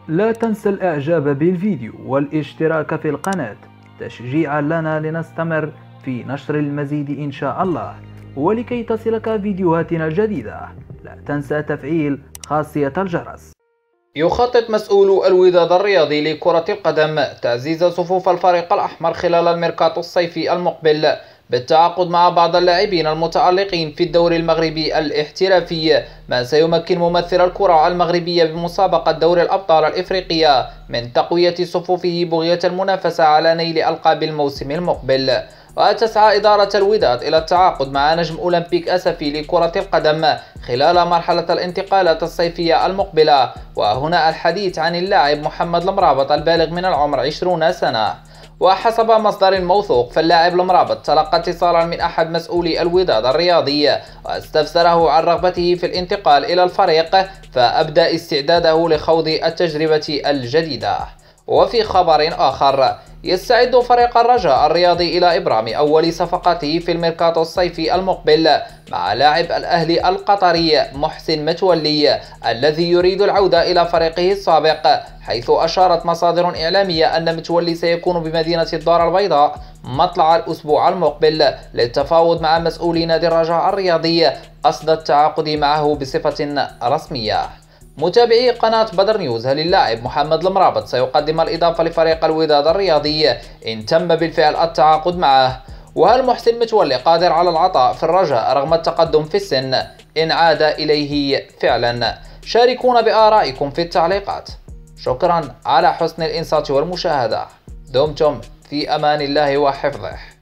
لا تنسى الإعجاب بالفيديو والاشتراك في القناة تشجيعا لنا لنستمر في نشر المزيد إن شاء الله. ولكي تصلك فيديوهاتنا الجديدة لا تنسى تفعيل خاصية الجرس. يخطط مسؤولو الوداد الرياضي لكرة القدم تعزيز صفوف الفريق الأحمر خلال الميركاتو الصيفي المقبل بالتعاقد مع بعض اللاعبين المتألقين في الدوري المغربي الاحترافي، ما سيمكن ممثل الكرة المغربية بمسابقة دوري الأبطال الإفريقية من تقوية صفوفه بغية المنافسة على نيل ألقاب الموسم المقبل. وتسعى إدارة الوداد إلى التعاقد مع نجم أولمبيك أسفي لكرة القدم خلال مرحلة الانتقالات الصيفية المقبلة، وهنا الحديث عن اللاعب محمد المرابط البالغ من العمر 20 سنة. وحسب مصدر موثوق فاللاعب المرابط تلقى اتصالا من أحد مسؤولي الوداد الرياضي واستفسره عن رغبته في الانتقال إلى الفريق، فأبدى استعداده لخوض التجربة الجديدة. وفي خبر آخر، يستعد فريق الرجاء الرياضي إلى إبرام أول صفقاته في الميركاتو الصيفي المقبل مع لاعب الأهلي القطري محسن متولي الذي يريد العودة إلى فريقه السابق، حيث أشارت مصادر إعلامية أن متولي سيكون بمدينة الدار البيضاء مطلع الأسبوع المقبل للتفاوض مع مسؤولي نادي الرجاء الرياضي قصد التعاقد معه بصفة رسمية. متابعي قناة بدر نيوز، هل اللاعب محمد المرابط سيقدم الإضافة لفريق الوداد الرياضي إن تم بالفعل التعاقد معه؟ وهل محسن متولي قادر على العطاء في الرجاء رغم التقدم في السن إن عاد إليه فعلا؟ شاركونا بآرائكم في التعليقات. شكرا على حسن الإنصات والمشاهدة. دمتم في أمان الله وحفظه.